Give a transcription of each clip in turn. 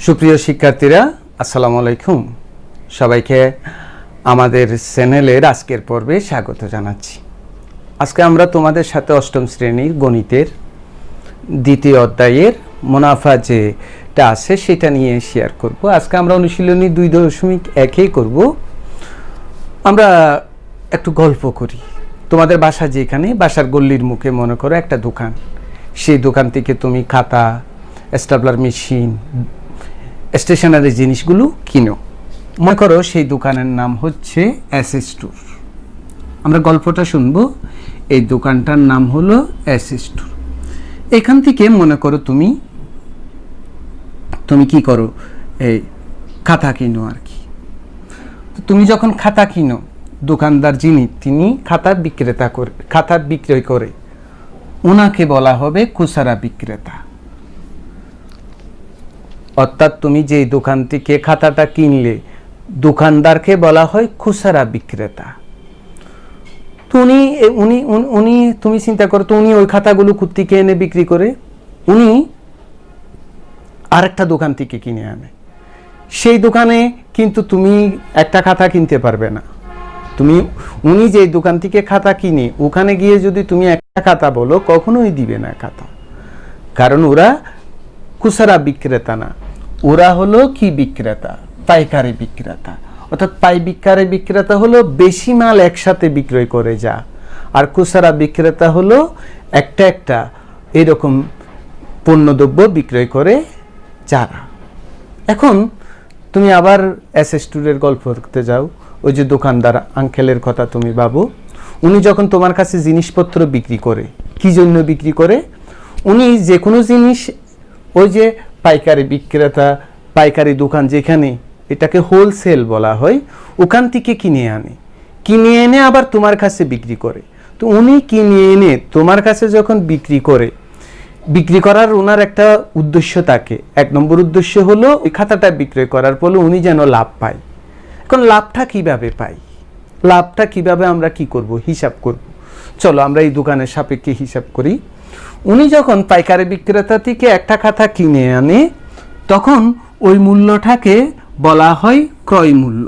সুপ্রিয় শিক্ষার্থীরা, আসসালামু আলাইকুম। সবাইকে আমাদের চ্যানেলের আজকের পর্বে স্বাগত জানাচ্ছি। আজকে আমরা তোমাদের সাথে অষ্টম শ্রেণীর গণিতের দ্বিতীয় অধ্যায়ের মুনাফা যেটা আছে সেটা নিয়ে শেয়ার করব। আজকে আমরা অনুশীলনী 2.1 করব। আমরা একটু গল্প করি। তোমাদের বাসা যেখানে, বাসার গল্লির মুখে মনে করো একটা দোকান। সেই দোকান থেকে তুমি খাতা, স্টেপলার মেশিন, স্টেশনারি জিনিসগুলো কিনো। মনে করো সেই দোকানের নাম হচ্ছে এস স্টোর। আমরা গল্পটা শুনবো। এই দোকানটার নাম হলো এস স্টোর। এখান থেকে মনে করো তুমি কি করো, এই খাতা কিনো আর কি। তুমি যখন খাতা কিনো, দোকানদার তিনি খাতা বিক্রয় করে, ওনাকে বলা হবে খুচরা বিক্রেতা। অর্থাৎ তুমি যেই দোকান থেকে খাতাটা কিনলে, দোকানদারকে বলা হয় খুচরা বিক্রেতা। তুমি চিন্তা করো তো, উনি ওই খাতাগুলো কোত্থেকে এনে বিক্রি করে? উনি আরেকটা দোকান থেকে কিনে আনে। সেই দোকানে কিন্তু তুমি একটা খাতা কিনতে পারবে না। উনি যে দোকান থেকে খাতা কিনে, ওখানে গিয়ে যদি তুমি একটা খাতা বলো, কখনোই দিবে না খাতা। কারণ ওরা খুচরা বিক্রেতা না, ওরা হলো কি বিক্রেতা? পাইকারি বিক্রেতা। অর্থাৎ পাইকারি বিক্রেতা হলো বেশি মাল একসাথে বিক্রয় করে যা, আর খুচরা বিক্রেতা হলো একটা এরকম পণ্যদ্রব্য বিক্রয় করে যারা। এখন তুমি আবার এস স্টোরের গল্প করতে যাও। ওই যে দোকানদার আঙ্কেলের কথা তুমি ভাবো। উনি যখন তোমার কাছে জিনিসপত্র বিক্রি করে, কি জন্য বিক্রি করে? উনি যে কোনো জিনিস, ওই যে পাইকারি বিক্রেতা, পাইকারি দোকান যেখানে, এটাকে হোলসেল বলা হয়, ওখান থেকে কিনে এনে আবার তোমার কাছে বিক্রি করে। তো উনি কিনে এনে তোমার কাছে যখন বিক্রি করার ওনার একটা উদ্দেশ্য থাকে। এক নম্বর উদ্দেশ্য হলো ওই খাতাটা বিক্রয় করার ফলে উনি যেন লাভ পায়। এখন লাভটা কিভাবে পাই? লাভটা কিভাবে আমরা কি করব? হিসাব করব। চলো আমরা এই দোকানের সাপেক্ষে হিসাব করি। উনি যখন পাইকারি বিক্রেতা থেকে একটা খাতা কিনে আনে, তখন ওই মূল্যটাকে বলা হয় ক্রয় মূল্য।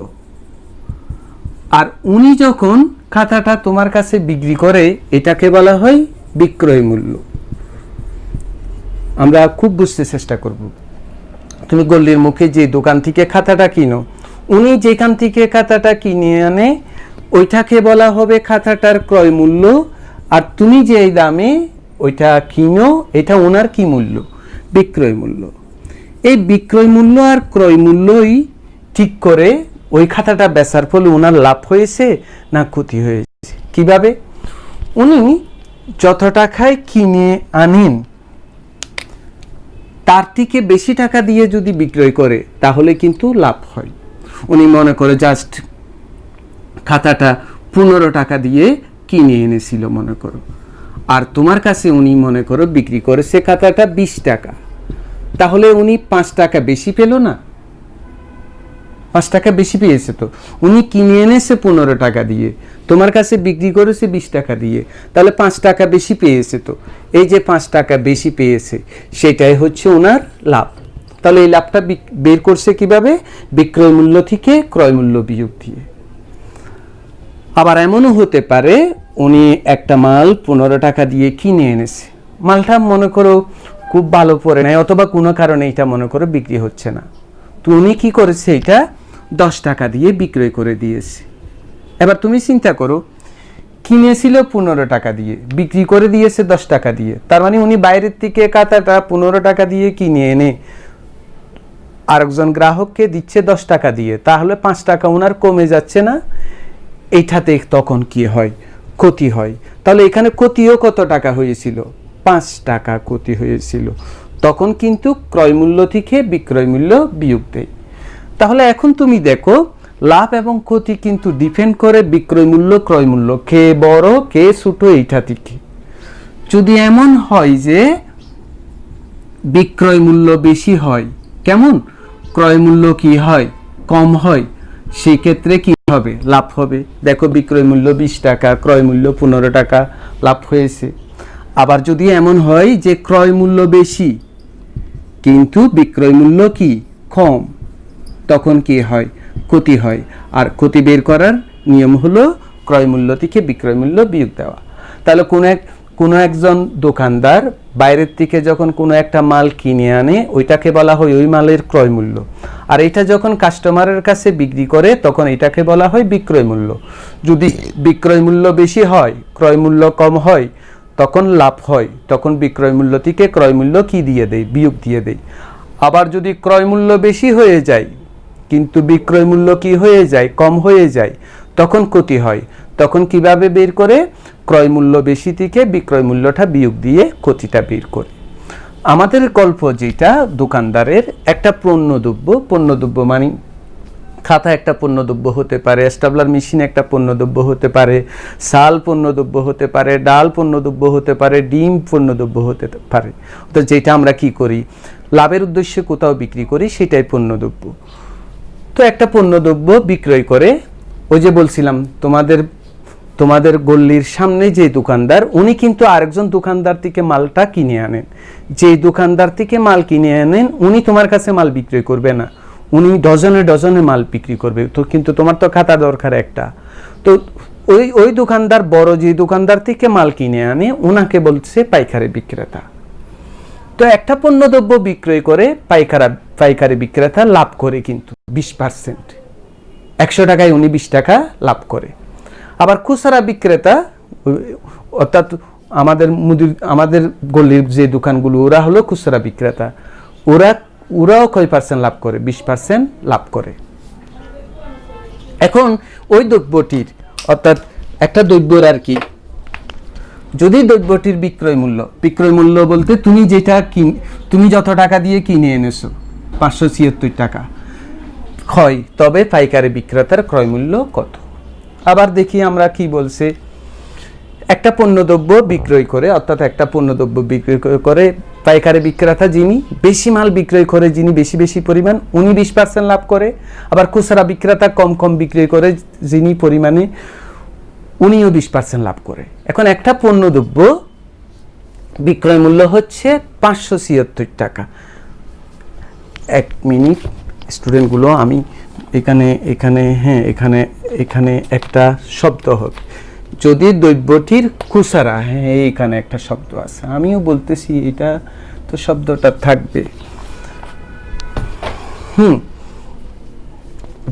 আর উনি যখন খাতাটা তোমার কাছে বিক্রি করে, এটাকে বলা হয় বিক্রয় মূল্য। আমরা খুব বুঝতে চেষ্টা করব। তুমি গল্লির মুখে যে দোকান থেকে খাতাটা কিনো, উনি যেখান থেকে খাতাটা কিনে আনে, ওইটাকে বলা হবে খাতাটার ক্রয় মূল্য। আর তুমি যে দামে ওইটা কিনো, এটা ওনার কি মূল্য? বিক্রয় মূল্য। এই বিক্রয় মূল্য আর ক্রয় মূল্যই ঠিক করে ওই খাতাটা বেচার ফলে ওনার লাভ হয়েছে না ক্ষতি হয়েছে। কিভাবে? উনি যত টাকায় কিনে আনেন, তার থেকে বেশি টাকা দিয়ে যদি বিক্রয় করে, তাহলে কিন্তু লাভ হয়। উনি মনে করে জাস্ট খাতাটা 15 টাকা দিয়ে কিনে এনেছিল মনে করো, আর তোমার কাছে উনি মনে করো বিক্রি করেছে খাতাটা 20 টাকা। তাহলে উনি 5 টাকা বেশি পেল না? 5 টাকা বেশি পেয়েছে। তো উনি কিনে এনেছে 15 টাকা দিয়ে, তোমার কাছে বিক্রি করেছে 20 টাকা দিয়ে, তাহলে 5 টাকা বেশি পেয়েছে। তো এই যে 5 টাকা বেশি পেয়েছে, সেটাই হচ্ছে ওনার লাভ। তাহলে এই লাভটা বের করছে কিভাবে? বিক্রয় মূল্য থেকে ক্রয় মূল্য বিয়োগ দিয়ে। আবার এমনও হতে পারে উনি একটা মাল 15 টাকা দিয়ে কিনে এনেছে, মালটা মনে করো খুব ভালো পড়ে নাই, অথবা কোনো কারণে এটা মনে করো বিক্রি হচ্ছে না। তো উনি কি করেছে? এটা 10 টাকা দিয়ে বিক্রয় করে দিয়েছে। এবার তুমি চিন্তা করো, কিনেছিল 15 টাকা দিয়ে, বিক্রি করে দিয়েছে 10 টাকা দিয়ে। তার মানে উনি বাইরের থেকে খাতাটা 15 টাকা দিয়ে কিনে এনে আরেকজন গ্রাহককে দিচ্ছে 10 টাকা দিয়ে, তাহলে 5 টাকা ওনার কমে যাচ্ছে না? এইটাতে তখন কি হয়? ক্ষতি হয়। তাহলে এখানে ক্ষতিও কত টাকা হয়েছিল? 5 টাকা ক্ষতি হয়েছিল। তখন কিন্তু ক্রয় মূল্য থেকে বিক্রয় মূল্য বিয়োগ দেয়। তাহলে এখন তুমি দেখো, লাভ এবং ক্ষতি কিন্তু ডিপেন্ড করে বিক্রয় মূল্য ক্রয় মূল্য, কে বড় কে ছোট এইটা থেকে। যদি এমন হয় যে বিক্রয় মূল্য বেশি হয়, কেমন? ক্রয় মূল্য কি হয়? কম হয়, সেই ক্ষেত্রে কি হবে? লাভ হবে। দেখো বিক্রয় মূল্য 20 টাকা, ক্রয় মূল্য 15 টাকা, লাভ হয়েছে। আবার যদি এমন হয় যে ক্রয় মূল্য বেশি কিন্তু বিক্রয় মূল্য কি কম, তখন কি হয়? ক্ষতি হয়। আর ক্ষতি বের করার নিয়ম হলো ক্রয় মূল্য থেকে বিক্রয় মূল্য বিয়োগ দেওয়া। তাহলে কোনো একজন দোকানদার বাইরের থেকে যখন কোনো একটা মাল কিনে আনে, ওইটাকে বলা হয় ওই মালের ক্রয় মূল্য। আর এটা যখন কাস্টমারের কাছে বিক্রি করে, তখন এটাকে বলা হয় বিক্রয় মূল্য। যদি বিক্রয় মূল্য বেশি হয়, ক্রয় মূল্য কম হয়, তখন লাভ হয়। তখন বিক্রয় মূল্য থেকে ক্রয় মূল্য কি দিয়ে দেয়? বিয়োগ দিয়ে দেয়। আবার যদি ক্রয় মূল্য বেশি হয়ে যায় কিন্তু বিক্রয় মূল্য কি হয়ে যায়? কম হয়ে যায়, তখন ক্ষতি হয়। তখন কিভাবে বের করে? ক্রয় মূল্য বেশি থেকে বিক্রয় মূল্যটা বিয়োগ দিয়ে ক্ষতিটা বের করে। আমাদের গল্প যেটা, দোকানদারের একটা পণ্যদ্রব্য মানে খাতা একটা পণ্যদ্রব্য হতে পারে, স্টাবলার মেশিন একটা পণ্যদ্রব্য হতে পারে, চাল পণ্যদ্রব্য হতে পারে, ডাল পণ্যদ্রব্য হতে পারে, ডিম পণ্যদ্রব্য হতে পারে। তো যেটা আমরা কি করি? লাভের উদ্দেশ্যে কোথাও বিক্রি করি, সেটাই পণ্যদ্রব্য। তো একটা পণ্যদ্রব্য বিক্রয় করে, ওই যে বলছিলাম তোমাদের গল্লির সামনে যে দোকানদার, উনি কিন্তু আরেকজন দোকানদার থেকে মালটা কিনে আনেন। যে দোকানদার থেকে মাল কিনে আনেন, উনি তোমার কাছে মাল বিক্রয় করবে না, উনি ডজনে ডজনে মাল বিক্রি করবে। তো কিন্তু তোমার তো খাতা দরকার একটা। তো ওই দোকানদার, বড় যে দোকানদার থেকে মাল কিনে আনে, ওনাকে বলছে পাইকারি বিক্রেতা। তো একটা পণ্যদ্রব্য বিক্রয় করে পাইকারি বিক্রেতা লাভ করে কিন্তু 20%। 100 টাকায় উনি 20 টাকা লাভ করে। আবার খুচরা বিক্রেতা, অর্থাৎ আমাদের গলির যে দোকানগুলো, ওরা হলো খুচরা বিক্রেতা, ওরাও কয় পার্সেন্ট লাভ করে? 20% লাভ করে। এখন ওই দ্রব্যটির, অর্থাৎ একটা দ্রব্যর আর কি, যদি দ্রব্যটির বিক্রয় মূল্য বলতে তুমি যত টাকা দিয়ে কিনে এনেছো 576 টাকা হয়, তবে পাইকারি বিক্রেতার ক্রয় মূল্য কত? আবার দেখি আমরা কি বলছে। একটা পণ্যদ্রব্য বিক্রয় করে, অর্থাৎ একটা পণ্যদ্রব্য বিক্রয় করে পাইকারি বিক্রেতা যিনি বেশি মাল বিক্রয় করে, যিনি বেশি পরিমাণ, উনি 20% লাভ করে। আবার খুচরা বিক্রেতা কম বিক্রয় করে যিনি পরিমাণে, উনিও 20% লাভ করে। এখন একটা পণ্যদ্রব্য বিক্রয় মূল্য হচ্ছে 576 টাকা। 1 মিনিট স্টুডেন্টগুলো, আমি এখানে একটা শব্দ হবে। যদি দ্রব্যটির খুচরা, এখানে একটা শব্দ আছে, আমিও বলতেছি, এটা তো শব্দটা থাকবে।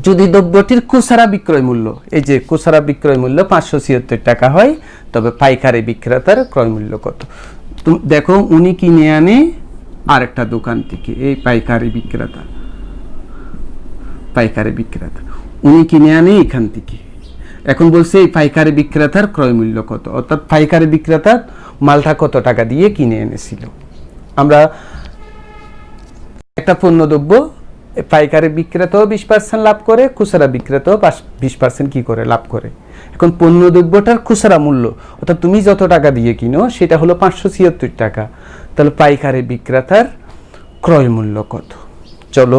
যদি দ্রব্যটির খুচরা বিক্রয় মূল্য, এই যে খুচরা বিক্রয় মূল্য 576 টাকা হয়, তবে পাইকারি বিক্রেতার ক্রয় মূল্য কত? দেখো, উনি কিনে আনে আরেকটা দোকান থেকে, এই পাইকারি বিক্রেতা উনি কিনে আনে এখান থেকে। এখন বলছে এই পাইকারি বিক্রেতার ক্রয় মূল্য কত, অর্থাৎ পাইকারি বিক্রেতা মালটা কত টাকা দিয়ে কিনে এনেছিল। আমরা একটা পণ্যদ্রব্য পাইকারি বিক্রেতাও 20% লাভ করে, খুচরা বিক্রেতাও 20% কি করে? লাভ করে। এখন পণ্যদ্রব্যটার খুচরা মূল্য, অর্থাৎ তুমি যত টাকা দিয়ে কিনো, সেটা হলো 576 টাকা। তাহলে পাইকারি বিক্রেতার ক্রয় মূল্য কত? চলো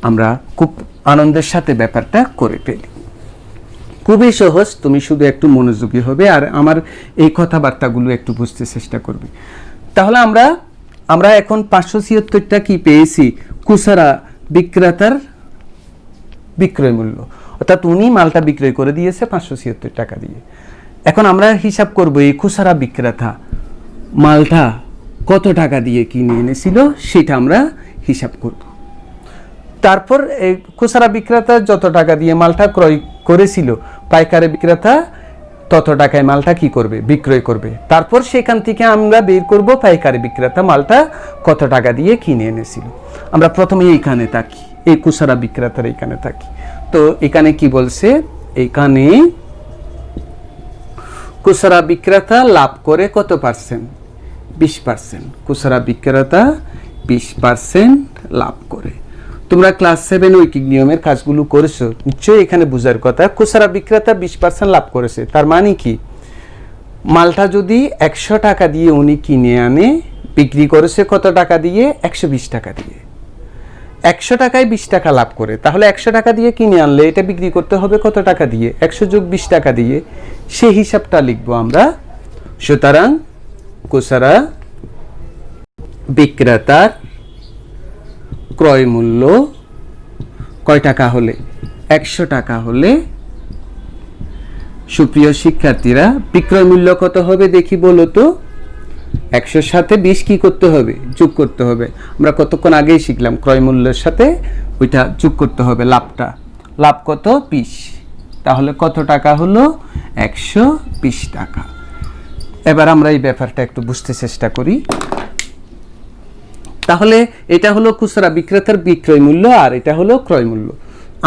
আমরা খুব আনন্দের সাথে ব্যাপারটা করে ফেলি। খুবই সহজ, তুমি শুধু একটু মনোযোগী হবে আর আমার এই কথাবার্তাগুলো একটু বুঝতে চেষ্টা করবে। তাহলে আমরা এখন 576টা কি পেয়েছি? খুচরা বিক্রেতার বিক্রয় মূল্য, অর্থাৎ উনি মালটা বিক্রয় করে দিয়েছে 576 টাকা দিয়ে। এখন আমরা হিসাব করব এই খুচরা বিক্রেতা মালটা কত টাকা দিয়ে কিনে এনেছিল, সেটা আমরা হিসাব করব। তারপর এই খুচরা বিক্রেতা যত টাকা দিয়ে মালটা ক্রয় করেছিল, পাইকারি বিক্রেতা তত টাকায় মালটা কি করবে? বিক্রয় করবে। তারপর সেখান থেকে আমরা বের করব পাইকারি বিক্রেতা মালটা কত টাকা দিয়ে কিনে এনেছিল। আমরা প্রথমে এইখানে থাকি, এই খুচরা বিক্রেতার এইখানে থাকি। তো এখানে কি বলছে? এখানে খুচরা বিক্রেতা লাভ করে কত পার্সেন্ট? 20%। খুচরা বিক্রেতা 20% লাভ করে। তোমরা ক্লাস 7 ঐকিক নিয়মের কাজগুলো করেছো, নিশ্চয়ই এখানে বোঝার কথা। খুচরা বিক্রেতা 20% লাভ করেছে, তার মানে কি? মালটা যদি 100 টাকা দিয়ে উনি কিনে আনে, বিক্রি করেছে কত টাকা দিয়ে? 120 টাকা দিয়ে। 100 টাকায় 20 টাকা লাভ করে, তাহলে 100 টাকা দিয়ে কিনে আনলে এটা বিক্রি করতে হবে কত টাকা দিয়ে? 100 যোগ 20 টাকা দিয়ে। সেই হিসাবটা লিখবো আমরা। সুতরাং খুচরা বিক্রেতার ক্রয় মূল্য কয় টাকা হলে? 100 টাকা হলে সুপ্রিয় শিক্ষার্থীরা বিক্রয় মূল্য কত হবে দেখি বলো তো। 100 সাথে 20 কি করতে হবে? যোগ করতে হবে। আমরা কতক্ষণ আগেই শিখলাম ক্রয় মূল্যের সাথে ওইটা যোগ করতে হবে লাভটা। লাভ কত? 20। তাহলে কত টাকা হলো? 120 টাকা। এবার আমরা এই ব্যাপারটা একটু বুঝতে চেষ্টা করি। তাহলে এটা হলো খুচরা বিক্রেতার বিক্রয় মূল্য আর এটা হলো ক্রয় মূল্য।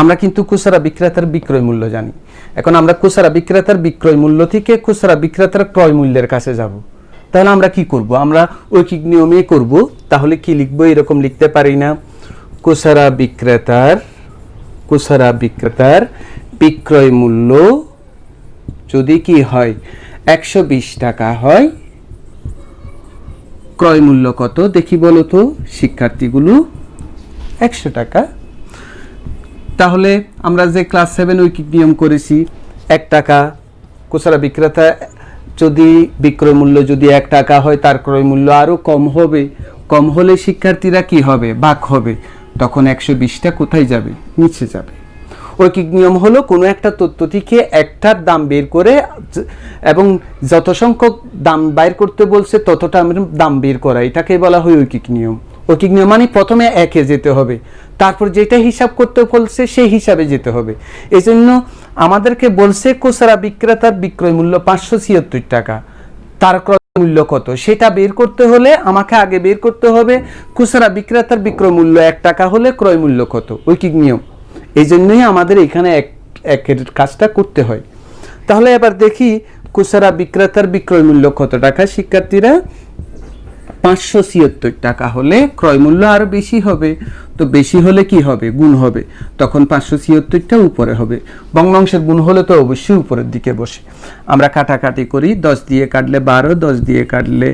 আমরা কিন্তু খুচরা বিক্রেতার বিক্রয় মূল্য জানি। এখন আমরা খুচরা বিক্রেতার বিক্রয় মূল্য থেকে খুচরা বিক্রেতার ক্রয় মূল্যের কাছে যাব। তাহলে আমরা কি করব? আমরা ঐকিক নিয়মে করব। তাহলে কি লিখব? এরকম লিখতে পারি না, খুচরা বিক্রেতার বিক্রয় মূল্য যদি কি হয় 120 টাকা হয়, ক্রয় মূল্য কত দেখি বলো তো শিক্ষার্থীগুলো? 100 টাকা। তাহলে আমরা যে ক্লাস 7 ঐকিক নিয়ম করেছি, 1 টাকা খুচরা বিক্রেতা যদি বিক্রয় মূল্য যদি 1 টাকা হয়, তার ক্রয় মূল্য আরো কম হবে। কম হলে শিক্ষার্থীরা কি হবে? ভাগ হবে। তখন 120টা কোথায় যাবে? নিচে যাবে। ঐকিক নিয়ম হলো কোনো একটা তথ্য থেকে একটার দাম বের করে এবং যত সংখ্যক দাম বাইর করতে বলছে ততটা দাম বের করা, এটাকে বলা হয় ঐকিক নিয়ম। ঐকিক নিয়ম মানে প্রথমে একে যেতে হবে, তারপর যেটা হিসাব করতে বলছে সেই হিসাবে যেতে হবে। এই জন্য আমাদেরকে বলছে খুচরা বিক্রেতার বিক্রয় মূল্য 576 টাকা, তার ক্রয় মূল্য কত সেটা বের করতে হলে আমাকে আগে বের করতে হবে খুচরা বিক্রেতার বিক্রয় মূল্য 1 টাকা হলে ক্রয় মূল্য কত। ঐকিক নিয়ম। এই জন্যই আমাদের এখানে একের কাজটা করতে হয়। তাহলে এবার দেখি খুচরা বিক্রেতার বিক্রয় মূল্য কত টাকা শিক্ষার্থীরা? 576 টাকা হলে ক্রয় মূল্য আরো বেশি হবে। তো বেশি হলে কি হবে? গুণ হবে। তখন 576টা উপরে হবে। ভগ্নাংশের গুণ হলে তো অবশ্যই উপরের দিকে বসে। আমরা কাটাকাটি করি। 10 দিয়ে কাটলে 12, 10 দিয়ে কাটলে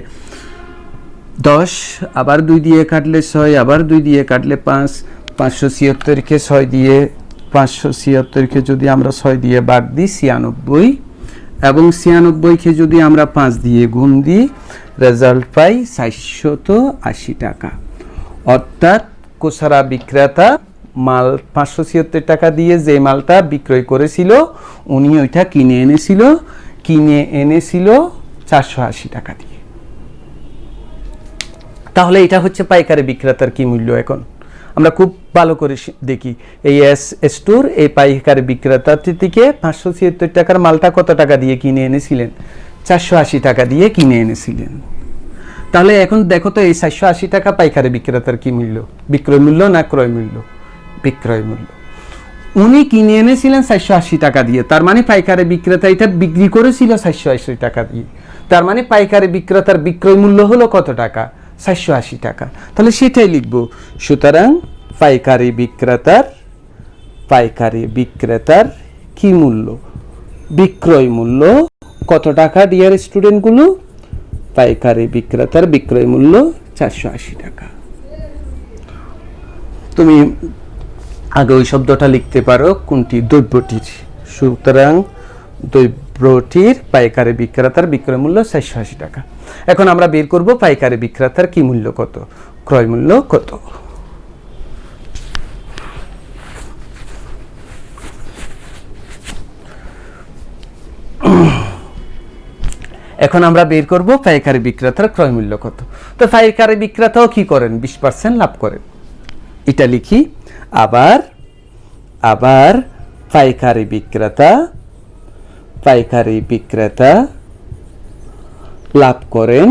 10, আবার 2 দিয়ে কাটলে 6, আবার 2 দিয়ে কাটলে 5। 576কে 6 দিয়ে 576কে যদি আমরা 6 দিয়ে ভাগ দিই 96, এবং 96কে যদি আমরা 5 দিয়ে গুণ দিই রেজাল্ট পাই 480 টাকা। অর্থাৎ খুচরা বিক্রেতা মাল 576 টাকা দিয়ে যে মালটা বিক্রয় করেছিল উনি ওইটা কিনে এনেছিল 480 টাকা দিয়ে। তাহলে এটা হচ্ছে পাইকারি বিক্রেতার কি মূল্য। এখন আমরা খুব ভালো করে দেখি, এই স্টোর এই পাইকারি বিক্রেতার থেকে 576 টাকার মালটা কত টাকা দিয়ে কিনে এনেছিলেন? 480 টাকা দিয়ে কিনে এনেছিলেন। তাহলে এখন দেখো তো এই 480 টাকা পাইকারি বিক্রেতার কি মূল্য? বিক্রয় মূল্য না ক্রয় মূল্য? বিক্রয় মূল্য। উনি কিনে এনেছিলেন 480 টাকা দিয়ে, তার মানে পাইকারি বিক্রেতা এটা বিক্রি করেছিল 480 টাকা দিয়ে। তার মানে পাইকারি বিক্রেতার বিক্রয় মূল্য হলো কত টাকা? 480 টাকা। তাহলে সেটাই লিখবো। সুতরাং পাইকারি বিক্রেতার কি মূল্য? বিক্রয় মূল্য কত টাকা ডিয়ার স্টুডেন্টগুলো? পাইকারি বিক্রেতার বিক্রয় মূল্য 480 টাকা। তুমি আগে ওই শব্দটা লিখতে পারো কোনটি? দ্রব্যটির। সুতরাং দ্রব্যটির পাইকারি বিক্রেতার বিক্রয় মূল্য 480 টাকা। এখন আমরা বের করব পাইকারি বিক্রেতার কি মূল্য কত, ক্রয় মূল্য কত। এখন আমরা বের করব পাইকারি বিক্রেতার ক্রয় মূল্য কত। তো পাইকারি বিক্রেতাও কি করেন? 20% লাভ করেন। এটা লিখি। আবার পাইকারি বিক্রেতা লাভ করেন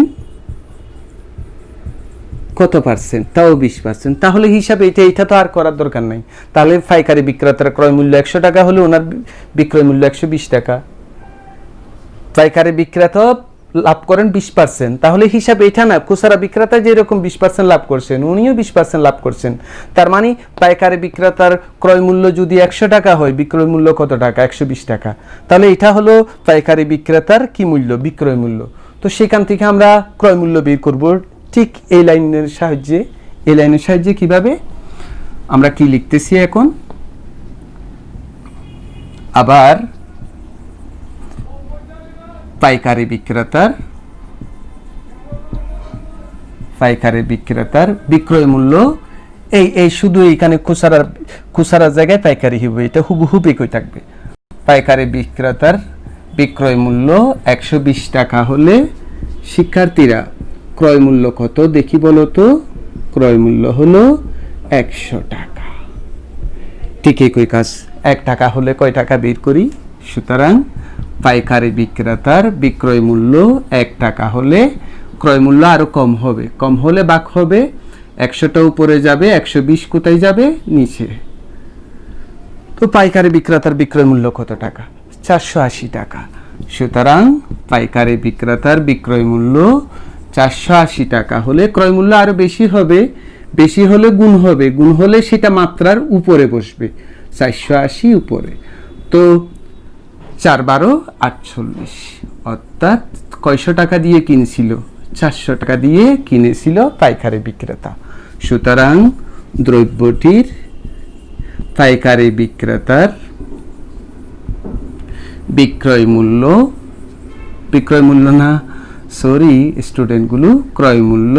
কত পার্সেন্ট? তাও 20%। তাহলে হিসাবে এটা তো আর করার দরকার নাই। তাহলে পাইকারি বিক্রেতার ক্রয় মূল্য 100 টাকা হলে ওনার বিক্রয় মূল্য 120 টাকা। পাইকারি বিক্রেতা লাভ করেন 20%। তাহলে হিসাবে এটা না, খুচরা বিক্রেতা যেরকম 20% লাভ করছেন উনিও 20% লাভ করছেন। তার মানে পাইকারি বিক্রেতার ক্রয় মূল্য যদি 100 টাকা হয়, বিক্রয় মূল্য কত টাকা? 120 টাকা। তাহলে এটা হলো পাইকারি বিক্রেতার কি মূল্য? বিক্রয় মূল্য। তো সেখান থেকে আমরা ক্রয় মূল্য বের করব ঠিক এই লাইনের সাহায্যে। কিভাবে? আমরা কি লিখতেছি এখন? আবার পাইকারি বিক্রেতার বিক্রয় মূল্য এই শুধু এইখানে খুচরার জায়গায় পাইকারি হবে, এটা হুবহু একই থাকবে। পাইকারি বিক্রেতার বিক্রয় মূল্য 120 টাকা হলে শিক্ষার্থীরা ক্রয় মূল্য কত দেখি বলো তো? ক্রয় মূল্য হলো 100 টাকা। ঠিক একই কাজ, 1 টাকা হলে কয় টাকা বের করি? সুতরাং পাইকারি বিক্রেতার বিক্রয় মূল্য 1 টাকা হলে ক্রয় মূল্য আরো কম হবে, কম হলে ভাগ হবে, 100টা উপরে যাবে, 120 কোথায় যাবে? নিচে। তো পাইকারি বিক্রেতার বিক্রয় মূল্য কত টাকা? 480 টাকা। সুতরাং পাইকারি বিক্রেতার বিক্রয় মূল্য 480 টাকা হলে ক্রয় মূল্য আরো বেশি হবে, বেশি হলে গুণ হবে, গুণ হলে সেটা মাত্রার উপরে বসবে, 480 উপরে। তো 4 12 48, অর্থাৎ কয়শো টাকা দিয়ে কিনেছিল? 400 টাকা দিয়ে কিনেছিল পাইকারি বিক্রেতা। সুতরাং দ্রব্যটির পাইকারি বিক্রেতার বিক্রয় মূল্য না, সরি স্টুডেন্টগুলো, ক্রয় মূল্য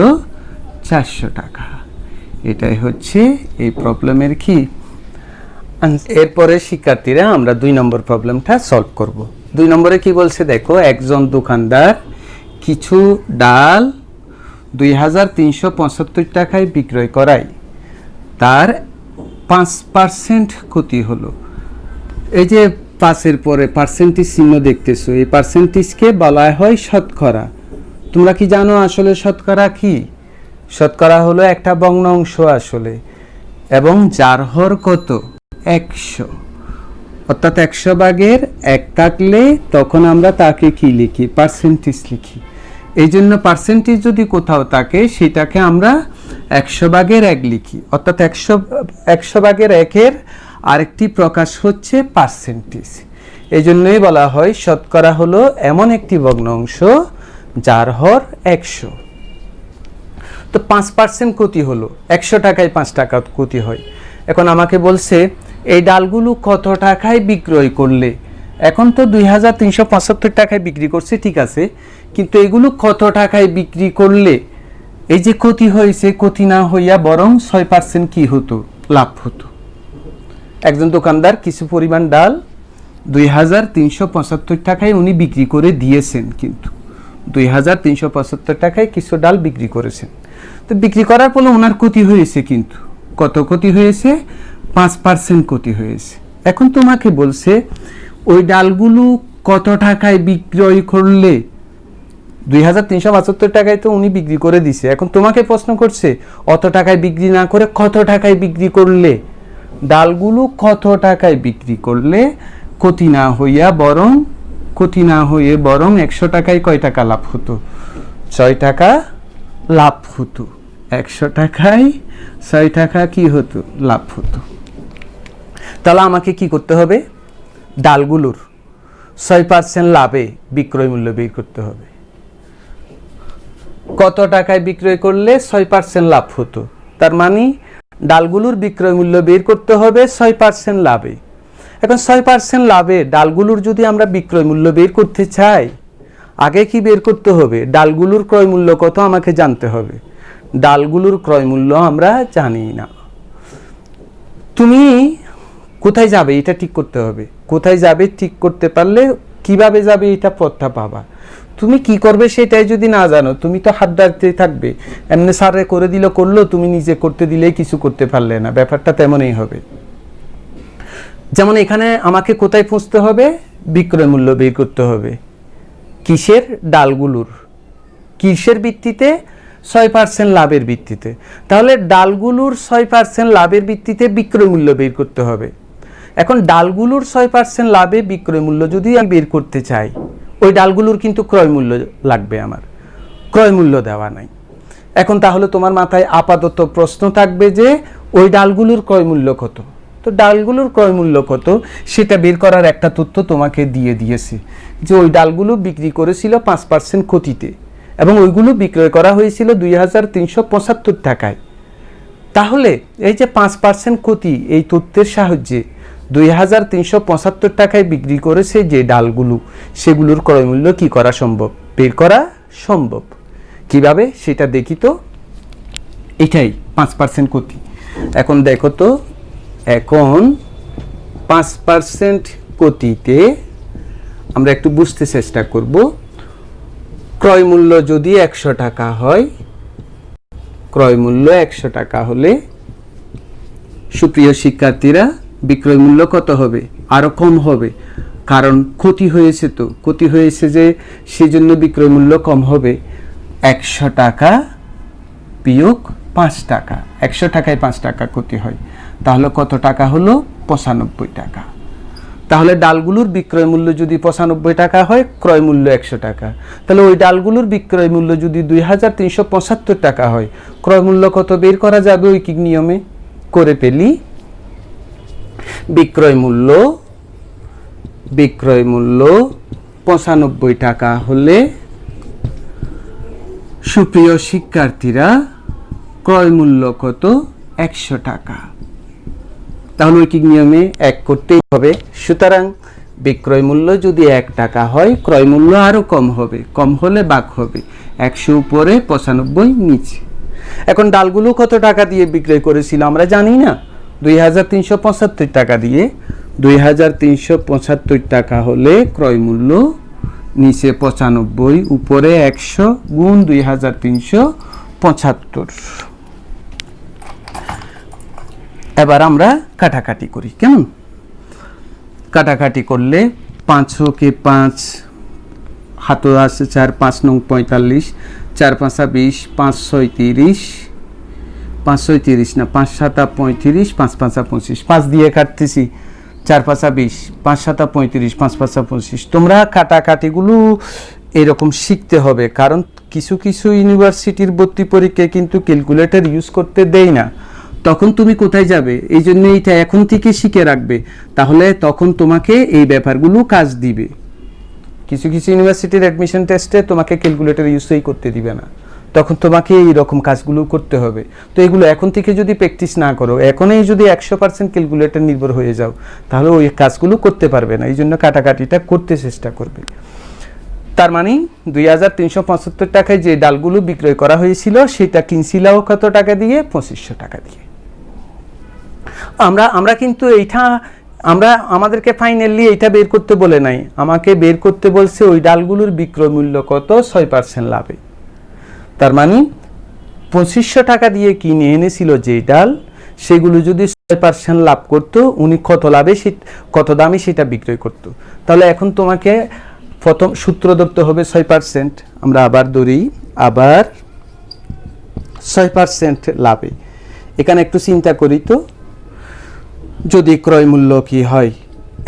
400 টাকা। এটাই হচ্ছে এই প্রবলেমের কি। এরপরে শিক্ষার্থীরা আমরা 2 নম্বর প্রবলেমটা সলভ করব। 2 নম্বরে কি বলছে দেখো, একজন দোকানদার কিছু ডাল 2375 টাকায় বিক্রয় করায় তার 5% ক্ষতি হলো। এই যে 5-এর পরে পার্সেন্টেজ চিহ্ন দেখতেছো, এই পার্সেন্টেজকে বলা হয় শতকরা। তোমরা কি জানো আসলে শতকরা কি? শতকরা হলো একটা ভগ্নাংশ আসলে, এবং যার হর কত? 100। অর্থাৎ 100 ভাগের 1 থাকলে তখন আমরা তাকে কি লিখি? পার্সেন্টেজ লিখি। এই জন্য পার্সেন্টেজ যদি কোথাও থাকে সেটাকে আমরা 100 ভাগের 1 লিখি। অর্থাৎ 100 ভাগের 1-এর আরেকটি প্রকাশ হচ্ছে পার্সেন্টেজ। এই জন্যই বলা হয় শতকরা হলো এমন একটি ভগ্নাংশ যার হর 100। তো 5% ক্ষতি হলো, 100 টাকায় 5 টাকা ক্ষতি হয়। এখন আমাকে বলছে এই ডালগুলো কত টাকায় বিক্রয় করলে? এখন তো 2375 টাকায় বিক্রি করছে, ঠিক আছে, কিন্তু এগুলো কত টাকায় বিক্রি করলে এই যে ক্ষতি হয়েছে, ক্ষতি না হইয়া বরং 6% কি হতো? লাভ হতো। একজন দোকানদার কিছু পরিমাণ ডাল 2375 টাকায় উনি বিক্রি করে দিয়েছেন, কিন্তু 2375 টাকায় কিছু ডাল বিক্রি করেছেন। তো বিক্রি করার পরে ওনার ক্ষতি হয়েছে, কিন্তু কত ক্ষতি হয়েছে? 5% ক্ষতি হয়েছে। এখন তোমাকে বলছে ওই ডালগুলো কত টাকায় বিক্রয় করলে? 2375 টাকায় তো উনি বিক্রি করে দিছে। এখন তোমাকে প্রশ্ন করছে অত টাকায় বিক্রি না করে কত টাকায় বিক্রি করলে? ডালগুলো কত টাকায় বিক্রি করলে ক্ষতি না হয়ে বরং 100 টাকায় কয় টাকা লাভ হতো? 6 টাকা লাভ হতো। 100 টাকায় 6 টাকা কি হতো? লাভ হতো। তাহলে আমাকে কি করতে হবে? ডালগুলোর 6% লাভে বিক্রয় মূল্য বের করতে হবে। কত টাকায় বিক্রয় করলে 6% লাভ হতো? তার মানে ডালগুলোর বিক্রয় মূল্য বের করতে হবে 6% লাভে। এখন 6% লাভে ডালগুলোর যদি আমরা বিক্রয় মূল্য বের করতে চাই, আগে কি বের করতে হবে? ডালগুলোর ক্রয় মূল্য কত আমাকে জানতে হবে। ডালগুলোর ক্রয় মূল্য আমরা জানি না। তুমি কোথায় যাবে এটা ঠিক করতে হবে। কোথায় যাবে ঠিক করতে পারলে কিভাবে যাবে এটা পথটা পাবা। তুমি কি করবে সেটাই যদি না জানো, তুমি তো হাত ডাকতে থাকবে, এমনি স্যারে করে দিল করলো, তুমি নিজে করতে দিলেই কিছু করতে পারলে না। ব্যাপারটা তেমনই হবে। যেমন এখানে আমাকে কোথায় পৌঁছতে হবে? বিক্রয় মূল্য বের করতে হবে। কিসের? ডালগুলোর। কিসের ভিত্তিতে? 6% লাভের ভিত্তিতে। তাহলে ডালগুলোর 6% লাভের ভিত্তিতে বিক্রয় মূল্য বের করতে হবে। এখন ডালগুলোর 6% লাভে বিক্রয় মূল্য যদি আমি বের করতে চাই, ওই ডালগুলোর কিন্তু ক্রয় মূল্য লাগবে, আমার ক্রয় মূল্য দেওয়া নাই। এখন তাহলে তোমার মাথায় আপাতত প্রশ্ন থাকবে যে ওই ডালগুলোর ক্রয় মূল্য কত? তো ডালগুলোর ক্রয় মূল্য কত সেটা বের করার একটা তথ্য তোমাকে দিয়ে দিয়েছে, যে ওই ডালগুলো বিক্রি করেছিল 5% ক্ষতিতে এবং ওইগুলো বিক্রয় করা হয়েছিল 2375 টাকায়। তাহলে এই যে 5% ক্ষতি, এই তথ্যের সাহায্যে 2375 টাকায় বিক্রি করেছে যে ডালগুলো, সেগুলোর ক্রয় মূল্য কি করা সম্ভব? বের করা সম্ভব। কিভাবে সেটা দেখি তো। এটাই 5% ক্ষতি। এখন দেখো তো, এখন 5% গতিতে আমরা একটু বুঝতে চেষ্টা করব। ক্রয় মূল্য যদি 100 টাকা হয়, ক্রয় মূল্য 100 টাকা হলে সুপ্রিয় শিক্ষার্থীরা বিক্রয় মূল্য কত হবে? আরো কম হবে, কারণ ক্ষতি হয়েছে, তো ক্ষতি হয়েছে যে সেজন্য বিক্রয় মূল্য কম হবে। 100 টাকা বিয়োগ 5 টাকা, 100 টাকায় 5 টাকা ক্ষতি হয়, তাহলে কত টাকা হলো? 95 টাকা। তাহলে ডালগুলোর বিক্রয় মূল্য যদি 95 টাকা হয়, ক্রয় মূল্য 100 টাকা, তাহলে ওই ডালগুলোর বিক্রয় মূল্য যদি 2375 টাকা হয়, ক্রয় মূল্য কত বের করা যাবে ঐকিক নিয়মে? করে পেলি বিক্রয় মূল্য 95 টাকা হলে সুপ্রিয় শিক্ষার্থীরা ক্রয় মূল্য কত? 100 টাকা। তাহলে ঐকিক নিয়মে 1 করতেই হবে। সুতরাং বিক্রয় মূল্য যদি 1 টাকা হয়, ক্রয় মূল্য আরো কম হবে, কম হলে ভাগ হবে 100 উপরে 95 নিচে। এখন ডালগুলো কত টাকা দিয়ে বিক্রয় করেছিল আমরা জানি না, 2375 টাকা দিয়ে। 2375 টাকা হলে ক্রয় মূল্য নিচে 95 উপরে 100 গুণ 2375। এবার আমরা কাটাকাটি করি, কেমন? কাটাকাটি করলে 5 কে 5, হাতে আছে 4, 5 নং 45, 4 5 20, 5 6 30, 5 6 30 না, 5 7 35, 5 5 25, 5 দিয়ে কাটতেছি, 4 5 20, 5 7 35, 5 5 25। তোমরা কাটাকাটিগুলো এরকম শিখতে হবে, কারণ কিছু কিছু ইউনিভার্সিটির ভর্তি পরীক্ষায় কিন্তু ক্যালকুলেটর ইউজ করতে দেয় না। তখন তুমি কোথায় যাবে? এই জন্য এইটা এখন থেকে শিখে রাখবে, তাহলে তখন তোমাকে এই ব্যাপারগুলো কাজ দিবে। কিছু কিছু ইউনিভার্সিটির অ্যাডমিশন টেস্টে তোমাকে ক্যালকুলেটর ইউজই করতে দিবে না, তখন তোমাকে এই রকম কাজগুলো করতে হবে। তো এগুলো এখন থেকে যদি প্র্যাকটিস না করো, এখনই যদি 100% ক্যালকুলেটর নির্ভর হয়ে যাও, তাহলে ওই কাজগুলো করতে পারবে না। এই জন্য কাটাকাটিটা করতে চেষ্টা করবে। তার মানে 2375 টাকায় যে ডালগুলো বিক্রয় করা হয়েছিল, সেটা কিনছিলাও কত টাকা দিয়ে? 2500 টাকা দিয়ে। আমরা কিন্তু এইটা আমাদেরকে ফাইনালি এইটা বের করতে বলে নাই, আমাকে বের করতে বলছে ওই ডালগুলোর বিক্রয় মূল্য কত? 6% লাভে। তার মানে 2500 টাকা দিয়ে কিনে এনেছিল যে ডাল, সেগুলো যদি 6% লাভ করতো, উনি কত লাভে কত দামে সেটা বিক্রয় করতো। তাহলে এখন তোমাকে প্রথম সূত্র ধরতে হবে 6%। আমরা আবার ধরি, আবার 6% লাভে। এখানে একটু চিন্তা করি তো, যদি ক্রয় মূল্য কি হয়?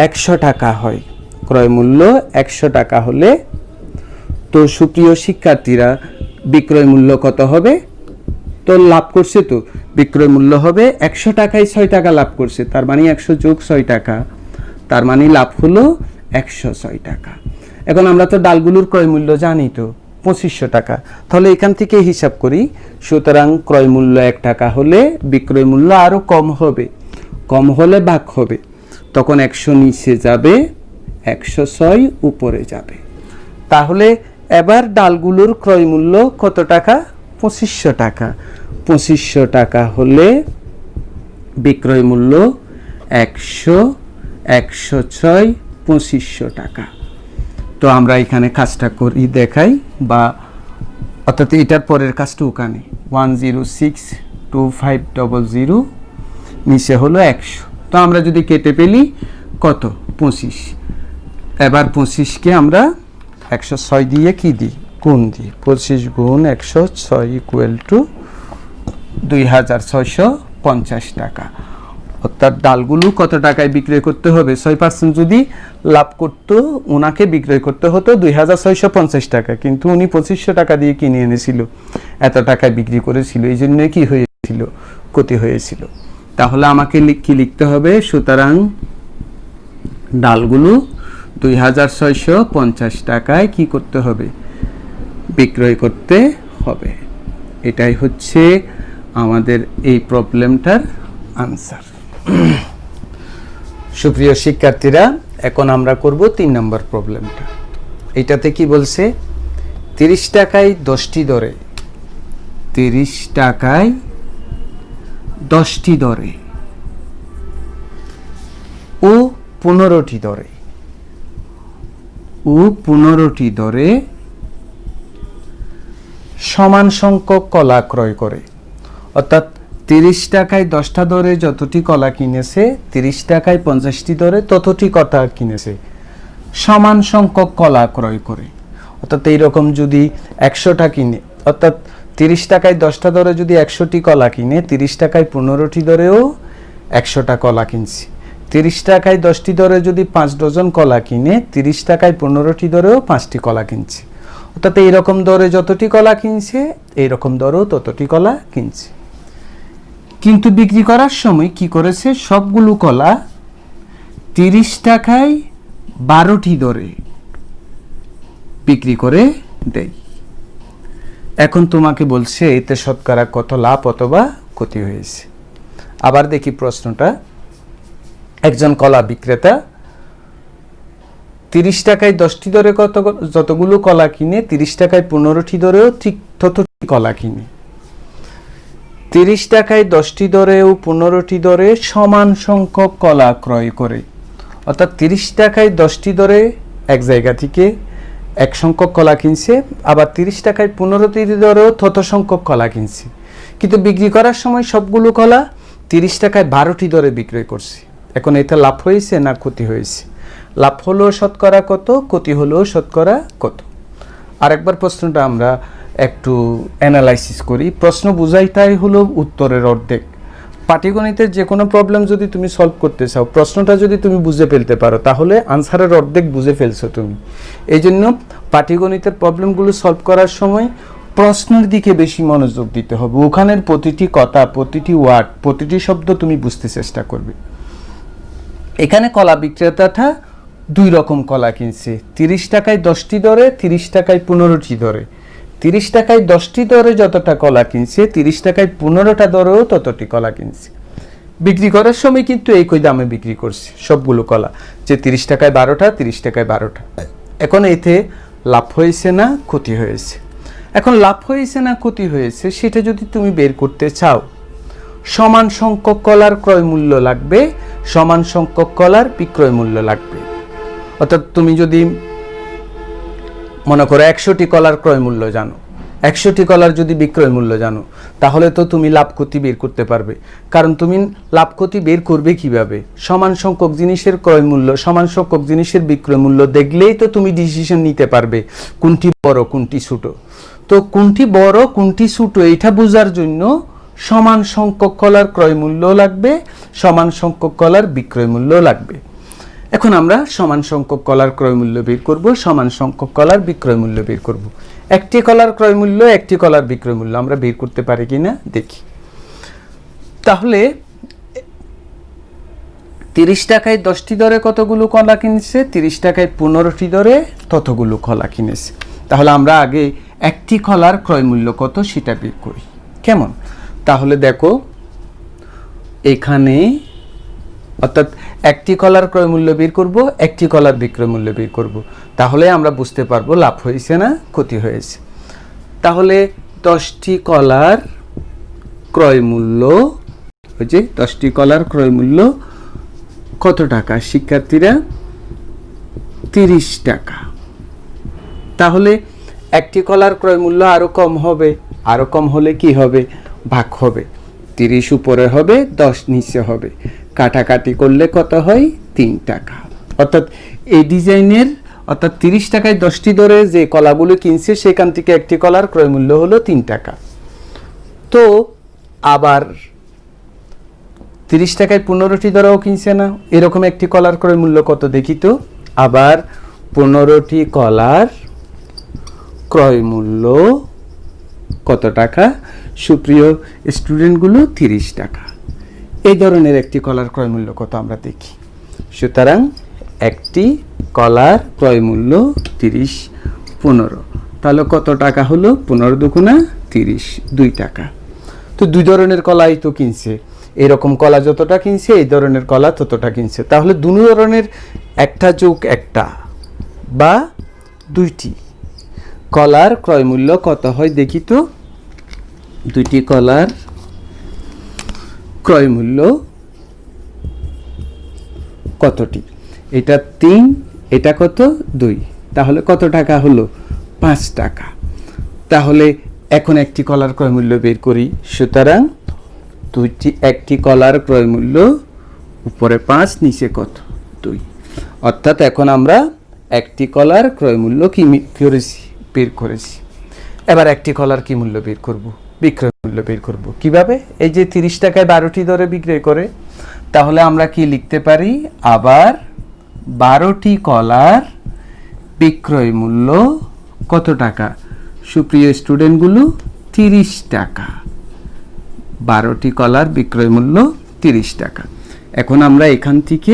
100 টাকা হয়, ক্রয় মূল্য 100 টাকা হলে তো সুপ্রিয় শিক্ষার্থীরা বিক্রয় মূল্য কত হবে? তো লাভ করছে, তো বিক্রয় মূল্য হবে 100 টাকায় 6 টাকা লাভ করছে, তার মানে 100 যোগ 6 টাকা, তার মানে লাভ হলো 106 টাকা। এখন আমরা তো ডালগুলোর ক্রয় মূল্য জানি তো 2500 টাকা, তাহলে এখান থেকে হিসাব করি। সুতরাং ক্রয় মূল্য 1 টাকা হলে বিক্রয় মূল্য আরো কম হবে, কম হলে ভাগ হবে, তখন 100 নিচে যাবে, 106 উপরে যাবে। তাহলে এবার ডালগুলোর ক্রয় মূল্য কত টাকা? 2500 টাকা। 2500 টাকা হলে বিক্রয় মূল্য 100, 106, 2500 টাকা। তো আমরা এখানে কাজটা করি দেখাই, বা অর্থাৎ এটার পরের কাজটা ওখানে 1062500, নিচে হলো 100। তো আমরা যদি কেটে পেলি কত? 25। এবার 25কে আমরা 106 দিয়ে কি দিই? গুণ দিই। 25 গুণ 106 ইকুয়াল টু 2650 টাকা। অর্থাৎ ডালগুলো কত টাকায় বিক্রয় করতে হবে? 6% যদি লাভ করতো, ওনাকে বিক্রয় করতে হতো 2650 টাকা, কিন্তু উনি 2500 টাকা দিয়ে কিনে এনেছিল, এত টাকায় বিক্রি করেছিল, এই জন্য কি হয়েছিল? ক্ষতি হয়েছিল। তাহলে আমাকে কি লিখতে হবে? সুতরাং ডালগুলো 2650 টাকায় কি করতে হবে? বিক্রয় করতে হবে। এটাই হচ্ছে আমাদের এই প্রবলেমটার আনসার। সুপ্রিয় শিক্ষার্থীরা, এখন আমরা করব 3 নম্বর প্রবলেমটা। এটাতে কি বলছে? 30 টাকায় 10টি ধরে, 30 টাকায় 10টি দরে ও 15টি দরে সমান সংখ্যক কলা ক্রয় করে। অর্থাৎ 30 টাকায় 10টা দরে যতটি কলা কিনেছে, 30 টাকায় 50টি দরে ততটি কলা কিনেছে, সমান সংখ্যক কলা ক্রয় করে। অর্থাৎ এইরকম যদি 100টা কিনে, অর্থাৎ 30 টাকায় 10টা দরে যদি 100টি কলা কিনে, 30 টাকায় 15টি দরেও 100টা কলা কিনছি। 30 টাকায় 10টি দরে যদি 5 ডজন কলা কিনে, 30 টাকায় 15টি দরেও 5টি কলা কিনছি। অর্থাৎ এইরকম দরে যতটি কলা কিনছে, এইরকম দরেও ততটি কলা কিনছে। কিন্তু বিক্রি করার সময় কি করেছে, সবগুলো কলা 30 টাকায় 12টি দরে বিক্রি করে দেয়। এখন তোমাকে বলছে এতে শতকরা কত লাভ অথবা ক্ষতি হয়েছে। আবার দেখি প্রশ্নটা। একজন কলা বিক্রেতা 30 টাকায় 10টি দরে যতগুলো কলা কিনে, 30 টাকায় 15টি দরেও ঠিক ততটি কলা কিনে। 30 টাকায় 10টি দরে ও 15টি দরে সমান সংখ্যক কলা ক্রয় করে। অর্থাৎ 30 টাকায় 10টি দরে এক জায়গা থেকে এক সংখ্যক কলা কিনছে, আবার 30 টাকায় 15টি দরেও তত সংখ্যক কলা কিনছে। কিন্তু বিক্রি করার সময় সবগুলো কলা 30 টাকায় 12টি দরে বিক্রয় করছে। এখন এতে লাভ হয়েছে না ক্ষতি হয়েছে? লাভ হলো শতকরা কত, ক্ষতি হলো শতকরা কত? আরেকবার প্রশ্নটা আমরা একটু অ্যানালাইসিস করি। প্রশ্ন বুঝাইটাই হলো উত্তরের অর্ধেক। পাটিগণিতের যে কোনো প্রবলেম যদি তুমি সলভ করতে চাও, প্রশ্নটা যদি তুমি বুঝে ফেলতে পারো, তাহলে আনসারের অর্ধেক বুঝে ফেলছো তুমি। এই জন্য পাটিগণিতের প্রবলেমগুলো সলভ করার সময় প্রশ্নের দিকে বেশি মনোযোগ দিতে হবে। ওখানের প্রতিটি কথা, প্রতিটি ওয়ার্ড, প্রতিটি শব্দ তুমি বুঝতে চেষ্টা করবে। এখানে কলা বিক্রেতাটা 2 রকম কলা কিনছে, 30 টাকায় 10টি দরে, 30 টাকায় 15টি দরে। 30 টাকায় 10টি দরে যতটা কলা কিনছে, 30 টাকায় 15টা দরেও ততটি কলা কিনছে। বিক্রি করার সময় কিন্তু একই দামে বিক্রি করছে সবগুলো কলা, যে 30 টাকায় 12টা, 30 টাকায় 12টা। এখন এতে লাভ হয়েছে না ক্ষতি হয়েছে? এখন লাভ হয়েছে না ক্ষতি হয়েছে সেটা যদি তুমি বের করতে চাও, সমান সংখ্যক কলার ক্রয় মূল্য লাগবে, সমান সংখ্যক কলার বিক্রয় মূল্য লাগবে। অর্থাৎ তুমি যদি মনে করো 100টি কলার ক্রয় মূল্য জানো, 100টি কলার যদি বিক্রয় মূল্য জানো, তাহলে তো তুমি লাভ ক্ষতি বের করতে পারবে। কারণ তুমি লাভ ক্ষতি বের করবে কিভাবে? সমান সংখ্যক জিনিসের ক্রয় মূল্য, সমান সংখ্যক জিনিসের বিক্রয় মূল্য দেখলেই তো তুমি ডিসিশন নিতে পারবে কোনটি বড় কোনটি ছোট। তো কোনটি বড় কোনটি ছোট এইটা বোঝার জন্য সমান সংখ্যক কলার ক্রয় মূল্য লাগবে, সমান সংখ্যক কলার বিক্রয় মূল্য লাগবে। এখন আমরা সমান সংখ্যক কলার ক্রয় মূল্য বের করব, সমান সংখ্যক কলার বিক্রয় মূল্য বের করব। একটি কলার ক্রয় মূল্য, একটি কলার বিক্রয় মূল্য আমরা বের করতে পারি কিনা দেখি। তাহলে 30 টাকায় 10টি দরে কতগুলো কলা কিনেছে, 30 টাকায় 15টি দরে ততগুলো কলা কিনেছে। তাহলে আমরা আগে একটি কলার ক্রয় মূল্য কত সেটা বের করি। কেমন? তাহলে দেখো এখানে, অর্থাৎ একটি কলার ক্রয় মূল্য বের করব, একটি কলার বিক্রয় মূল্য বের করব। তাহলে আমরা বুঝতে পারবো লাভ হয়েছে না ক্ষতি হয়েছে। তাহলে 10টি কলার ক্রয় মূল্য, ওই যে 10টি কলার ক্রয় মূল্য কত টাকা শিক্ষার্থীরা? 30 টাকা। তাহলে একটি কলার ক্রয় মূল্য আরো কম হবে, আরো কম হলে কি হবে? ভাগ হবে। 30 উপরে হবে, 10 নিচে হবে, কাটাকাটি করলে কত হয়? 3 টাকা। অর্থাৎ এই ডিজাইনের, অর্থাৎ 30 টাকায় 10টি দরে যে কলাগুলো কিনছে সেখান থেকে একটি কলার ক্রয় মূল্য হলো 3 টাকা। তো আবার 30 টাকায় 15টি দরেও কিনছে না, এরকম একটি কলার ক্রয় মূল্য কত দেখি তো। আবার 15টি কলার ক্রয় মূল্য কত টাকা? সুপ্রিয় স্টুডেন্টগুলো 30 টাকা। এই ধরনের একটি কলার ক্রয় মূল্য কত আমরা দেখি। সুতরাং একটি কলার ক্রয় মূল্য 30, 15, তাহলে কত টাকা হলো? 15 দুগুণা 30, 2 টাকা। তো 2 ধরনের কলাই তো কিনছে, এরকম কলা যতটা কিনছে এই ধরনের কলা ততটা কিনছে। তাহলে 2 ধরনের একটা যোগ একটা বা 2টি কলার ক্রয় মূল্য কত হয় দেখি তো। 2টি কলার ক্রয় মূল্য কতটি? এটা 3, এটা কত 2, তাহলে কত টাকা হলো? 5 টাকা। তাহলে এখন একটি কলার ক্রয় মূল্য বের করি। সুতরাং একটি কলার ক্রয় মূল্য উপরে 5, নিচে কত? 2। অর্থাৎ এখন আমরা একটি কলার ক্রয় মূল্য কি করেছি? বের করেছি। এবার একটি কলার কি মূল্য বের করব? বিক্রয় মূল্য বের করব। কিভাবে? এই যে 30 টাকায় 12টি দরে বিক্রয় করে, তাহলে আমরা কি লিখতে পারি? আবার 12টি কলার বিক্রয় মূল্য কত টাকা? সুপ্রিয় স্টুডেন্টগুলো, 30 টাকা। 12টি কলার বিক্রয় মূল্য 30 টাকা। এখন আমরা এখান থেকে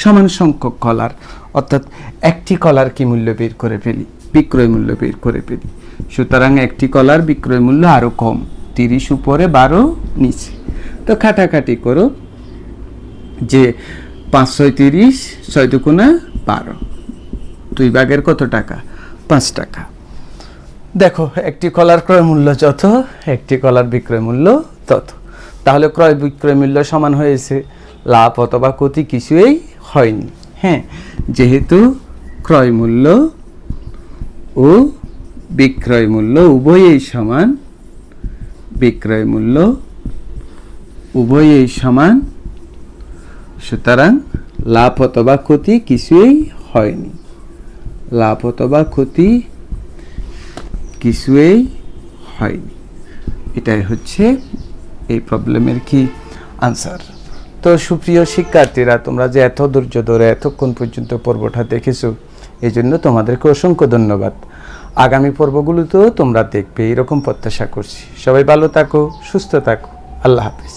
সমান সংখ্যক কলার, অর্থাৎ একটি কলার কি মূল্য বের করে ফেলি? বিক্রয় মূল্য বের করে ফেলি। সুতরাং একটি কলার বিক্রয় মূল্য আরো কম, 30 উপরে 12 নিচে। তো কাটাকাটি করো, যে 5 6 30, 6 দুগুণা 12, 2 ভাগের কত টাকা? 5 টাকা। দেখো, একটি কলার ক্রয় মূল্য যত, একটি কলার বিক্রয় মূল্য তত। তাহলে ক্রয় বিক্রয় মূল্য সমান হয়েছে, লাভ অথবা ক্ষতি কিছুই হয়নি। হ্যাঁ, যেহেতু ক্রয় মূল্য ও বিক্রয় মূল্য উভয়ই সমান, বিক্রয় মূল্য উভয়ই সমান, সুতরাং লাভ অথবা ক্ষতি কিছুই হয়নি। লাভ অথবা ক্ষতি কিছুই হয়নি। এটাই হচ্ছে এই প্রবলেমের কি আনসার। তো সুপ্রিয় শিক্ষার্থীরা, তোমরা যে এত ধৈর্য ধরে এতক্ষণ পর্যন্ত পর্বটা দেখেছো, এই জন্য তোমাদেরকে অসংখ্য ধন্যবাদ। আগামী পর্বগুলোতেও তোমরা দেখবে, এরকম প্রত্যাশা করছি। সবাই ভালো থাকো, সুস্থ থাকো। আল্লাহ হাফিজ।